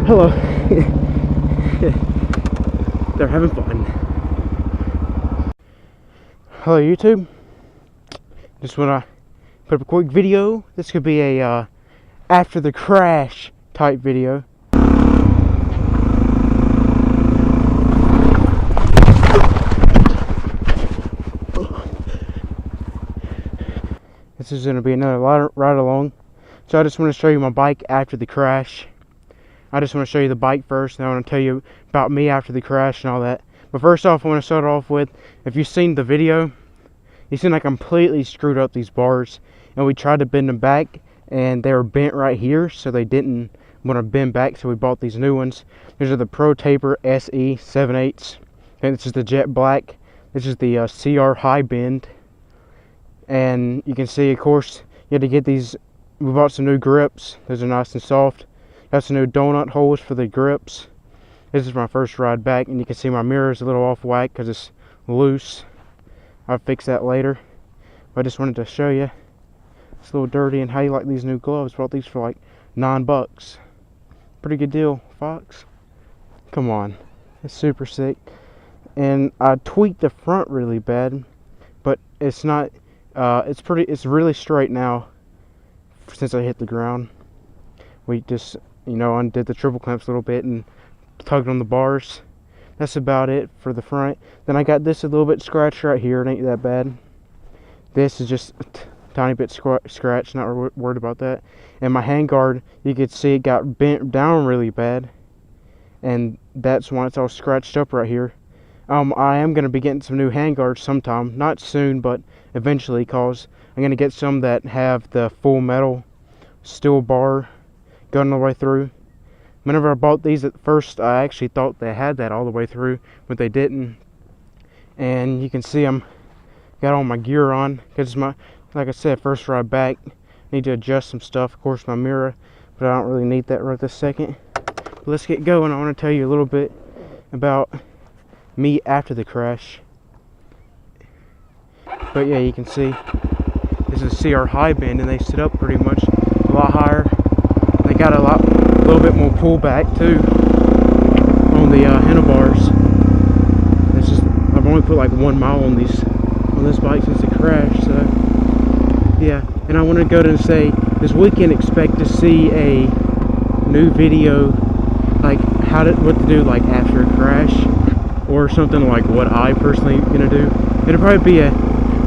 Hello. They're having fun. Hello YouTube. Just want to put up a quick video. This could be a after the crash type video. This is going to be another ride along. So I just want to show you my bike after the crash. I just want to show you the bike first, and I want to tell you about me after the crash and all that. But first off, I want to start off with, if you've seen the video, you seen I completely screwed up these bars. And we tried to bend them back, and they were bent right here, so they didn't want to bend back, so we bought these new ones. These are the Pro Taper SE 7/8. And this is the Jet Black. This is the CR High Bend. And you can see, of course, you had to get these. We bought some new grips. Those are nice and soft. Got some new donut holes for the grips. This is my first ride back, and you can see my mirror is a little off whack because it's loose. I'll fix that later. But I just wanted to show you. It's a little dirty, and how you like these new gloves. Bought these for like $9. Pretty good deal, Fox. Come on. It's super sick. And I tweaked the front really bad, but it's not. It's really straight now since I hit the ground. We just, undid the triple clamps a little bit and tugged on the bars. That's about it for the front. Then I got this a little bit scratched right here. It ain't that bad. This is just a tiny bit scratched. Not worried about that. And my handguard, you could see it got bent down really bad, and that's why it's all scratched up right here. I am going to be getting some new handguards sometime. Not soon, but eventually, cause I'm going to get some that have the full metal steel bar going all the way through. Whenever I bought these at first, I actually thought they had that all the way through, but they didn't. And you can see I'm got all my gear on, because my, like I said, first ride back. Need to adjust some stuff, of course, my mirror, but I don't really need that right this second. But let's get going. I want to tell you a little bit about me after the crash. But yeah, you can see this is CR High Bend, and they sit up pretty much a lot higher. They got a little bit more pullback too on the handlebars. This is, I've only put like 1 mile on this bike since the crash, so yeah. And I want to go to and say this weekend, expect to see a new video like what to do like after a crash, or something like what I personally gonna do. It'll probably be a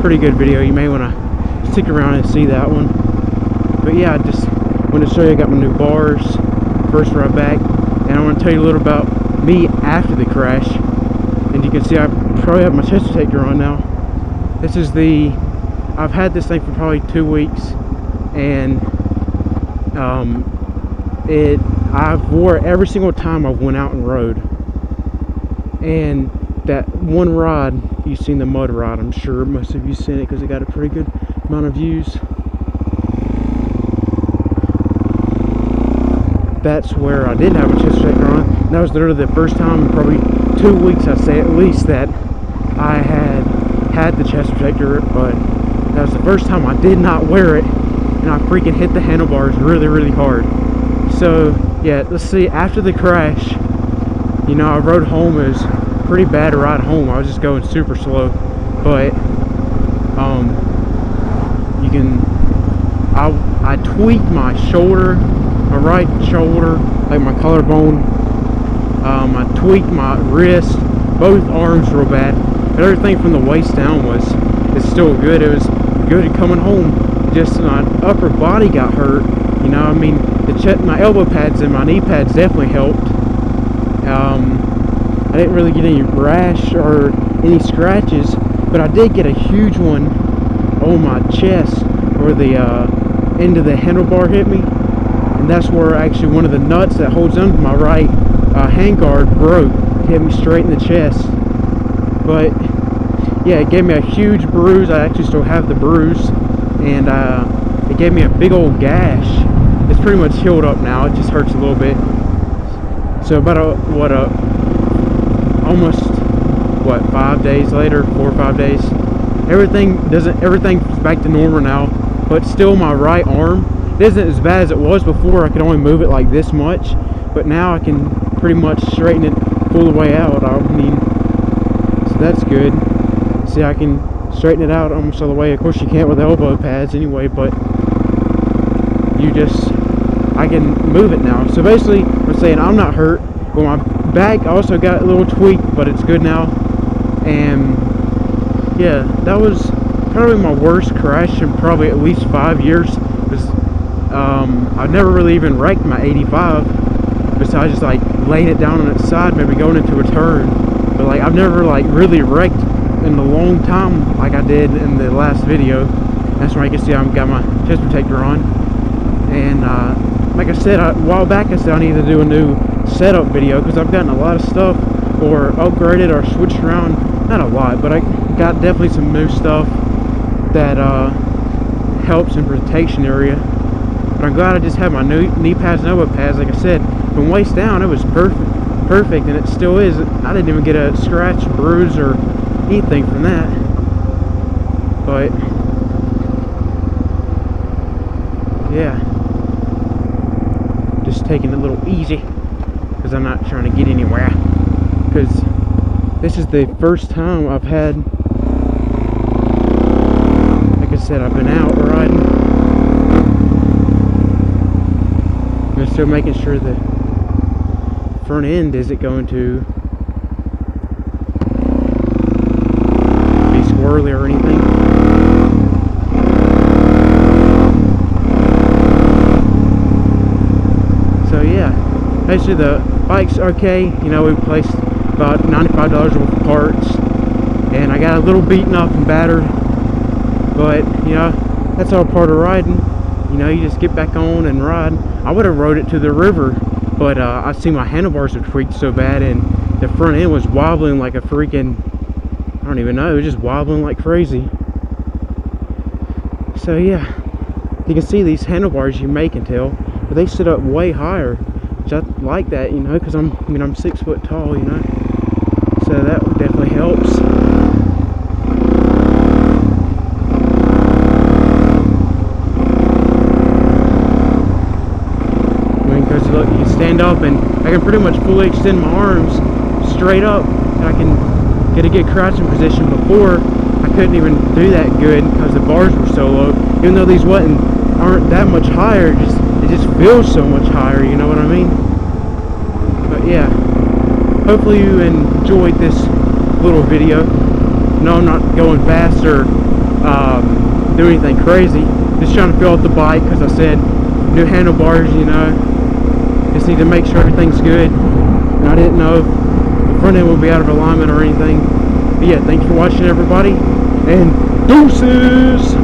pretty good video. You may want to stick around and see that one. But yeah, I just want to show you I got my new bars, first ride back, and I want to tell you a little about me after the crash. And you can see I probably have my chest protector on now. This is I've had this thing for probably 2 weeks, and I've wore it every single time I went out and rode. And that one ride, you've seen the mud ride, I'm sure most of you seen it because it got a pretty good amount of views. That's where I didn't have a chest protector on. And that was literally the first time in probably 2 weeks, I'd say at least, that I had the chest protector, but that was the first time I did not wear it, and I freaking hit the handlebars really, really hard. So yeah, let's see, after the crash, I rode home. It was a pretty bad ride home. I was just going super slow, but I tweaked my shoulder, my right shoulder, like my collarbone. I tweaked my wrist, both arms real bad, but everything from the waist down is still good. It was good coming home. Just my upper body got hurt. I mean, my elbow pads and my knee pads definitely helped. I didn't really get any rash or any scratches, but I did get a huge one on my chest where the end of the handlebar hit me, and that's where actually one of the nuts that holds onto my right handguard broke. It hit me straight in the chest. But yeah, it gave me a huge bruise. I actually still have the bruise, and it gave me a big old gash. It's pretty much healed up now. It just hurts a little bit. So about a almost, what, 5 days later, 4 or 5 days. Everything's back to normal now, but still my right arm, it isn't as bad as it was before. I could only move it like this much, but now I can pretty much straighten it full the way out. I mean, so that's good. See, I can straighten it out almost all the way. Of course you can't with elbow pads anyway, but I can move it now. So basically, I'm saying I'm not hurt. Well, my back also got a little tweak, but it's good now. And yeah, that was probably my worst crash in probably at least 5 years. I've never really even wrecked my 85, besides just like laying it down on its side, maybe going into a turn. But like, I've never like really wrecked in a long time like I did in the last video. That's why you can see I've got my chest protector on. And like I said, a while back I said I need to do a new setup video, because I've gotten a lot of stuff or upgraded or switched around. Not a lot, but I got definitely some new stuff that helps in protection area. But I'm glad I just had my new knee pads and elbow pads. Like I said, from waist down it was perfect, and it still is. I didn't even get a scratch, bruise, or anything from that. But yeah, just taking it a little easy, because I'm not trying to get anywhere. Because this is the first time I've had, like I said, I've been out riding. I'm still making sure the front end isn't going to be squirrely or anything. So yeah, basically the bike's okay. You know, we replaced about $95 worth of parts, and I got a little beaten up and battered, but you know, that's all part of riding. You know, you just get back on and ride. I would have rode it to the river, but I see my handlebars were tweaked so bad, and the front end was wobbling like a freaking, I don't even know, it was just wobbling like crazy. So yeah, you can see these handlebars, you may can tell, but they sit up way higher, which I like that, you know, because I'm 6 foot tall, you know, so that definitely helps. Because look, you can stand up and I can pretty much fully extend my arms straight up, and I can get a good crouching position. Before I couldn't even do that good because the bars were so low. Even though these aren't that much higher, it just feels so much higher, you know what I mean? But yeah, hopefully you enjoyed this little video. No, I'm not going fast or doing anything crazy. Just trying to feel out the bike, because I said new handlebars, you know. Just need to make sure everything's good. And I didn't know if the front end would be out of alignment or anything. But yeah, thanks for watching, everybody, and deuces!